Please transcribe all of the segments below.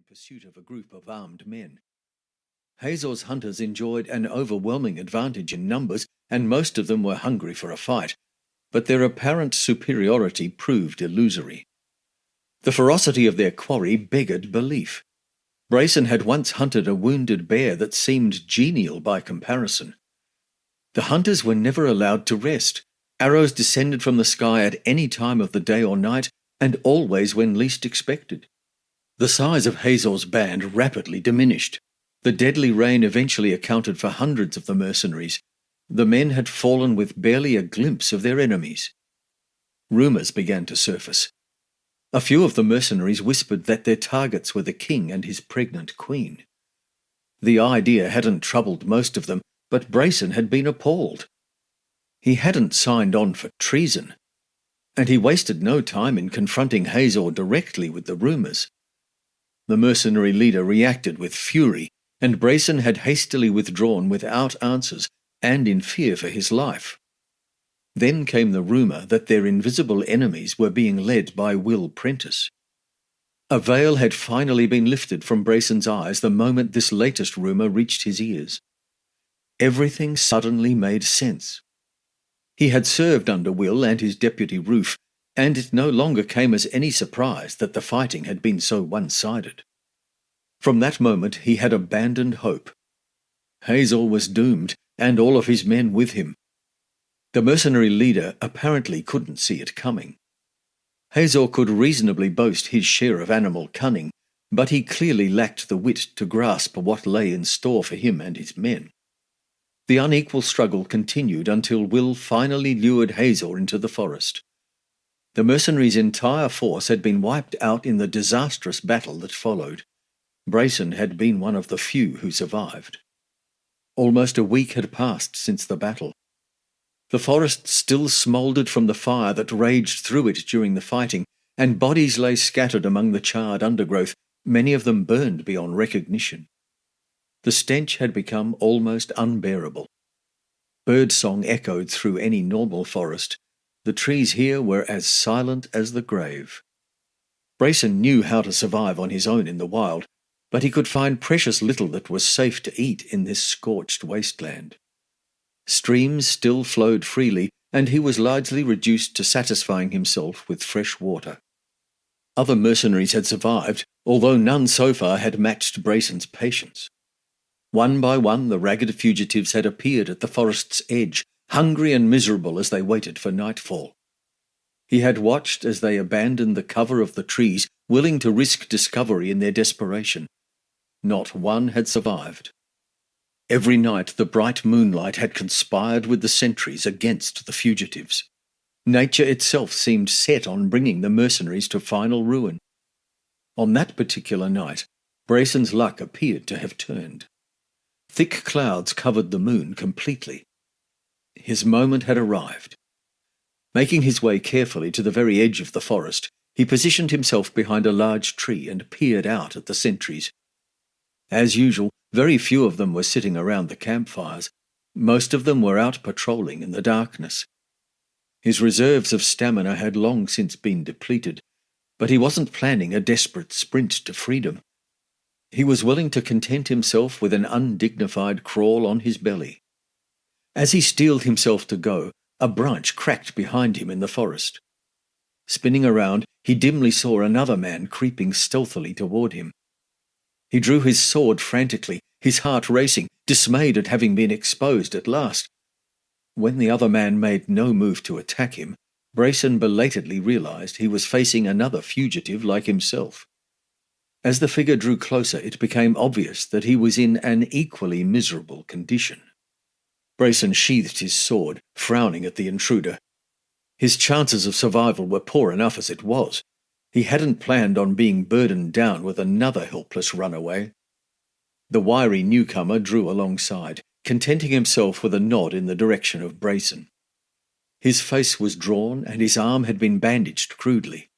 pursuit of a group of armed men. Hazor's hunters enjoyed an overwhelming advantage in numbers, and most of them were hungry for a fight, but their apparent superiority proved illusory. The ferocity of their quarry beggared belief. Brayson had once hunted a wounded bear that seemed genial by comparison. The hunters were never allowed to rest. Arrows descended from the sky at any time of the day or night, and always when least expected. The size of Hazor's band rapidly diminished. The deadly rain eventually accounted for hundreds of the mercenaries. The men had fallen with barely a glimpse of their enemies. Rumours began to surface. A few of the mercenaries whispered that their targets were the king and his pregnant queen. The idea hadn't troubled most of them, but Brayson had been appalled. He hadn't signed on for treason, and he wasted no time in confronting Hazor directly with the rumours. The mercenary leader reacted with fury, and Brayson had hastily withdrawn without answers and in fear for his life. Then came the rumour that their invisible enemies were being led by Will Prentice. A veil had finally been lifted from Brayson's eyes the moment this latest rumour reached his ears. Everything suddenly made sense. He had served under Will and his deputy Rufe, and it no longer came as any surprise that the fighting had been so one-sided. From that moment he had abandoned hope. Hazor was doomed, and all of his men with him. The mercenary leader apparently couldn't see it coming. Hazor could reasonably boast his share of animal cunning, but he clearly lacked the wit to grasp what lay in store for him and his men. The unequal struggle continued until Will finally lured Hazor into the forest. The mercenaries' entire force had been wiped out in the disastrous battle that followed. Brayson had been one of the few who survived. Almost a week had passed since the battle. The forest still smouldered from the fire that raged through it during the fighting, and bodies lay scattered among the charred undergrowth, many of them burned beyond recognition. The stench had become almost unbearable. Birdsong echoed through any normal forest. The trees here were as silent as the grave. Brayson knew how to survive on his own in the wild, but he could find precious little that was safe to eat in this scorched wasteland. Streams still flowed freely, and he was largely reduced to satisfying himself with fresh water. Other mercenaries had survived, although none so far had matched Brayson's patience. One by one the ragged fugitives had appeared at the forest's edge, hungry and miserable as they waited for nightfall. He had watched as they abandoned the cover of the trees, willing to risk discovery in their desperation. Not one had survived. Every night the bright moonlight had conspired with the sentries against the fugitives. Nature itself seemed set on bringing the mercenaries to final ruin. On that particular night, Brayson's luck appeared to have turned. Thick clouds covered the moon completely. His moment had arrived. Making his way carefully to the very edge of the forest, he positioned himself behind a large tree and peered out at the sentries. As usual, very few of them were sitting around the campfires. Most of them were out patrolling in the darkness. His reserves of stamina had long since been depleted, but he wasn't planning a desperate sprint to freedom. He was willing to content himself with an undignified crawl on his belly. As he steeled himself to go, a branch cracked behind him in the forest. Spinning around, he dimly saw another man creeping stealthily toward him. He drew his sword frantically, his heart racing, dismayed at having been exposed at last. When the other man made no move to attack him, Brayson belatedly realized he was facing another fugitive like himself. As the figure drew closer, it became obvious that he was in an equally miserable condition. Brayson sheathed his sword, frowning at the intruder. His chances of survival were poor enough as it was. He hadn't planned on being burdened down with another helpless runaway. The wiry newcomer drew alongside, contenting himself with a nod in the direction of Brayson. His face was drawn and his arm had been bandaged crudely.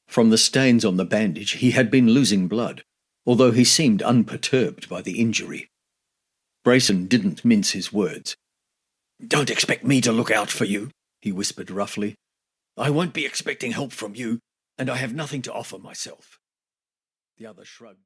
From the stains on the bandage he had been losing blood, although he seemed unperturbed by the injury. Brayson didn't mince his words. "Don't expect me to look out for you," he whispered roughly. "I won't be expecting help from you, and I have nothing to offer myself." The other shrugged.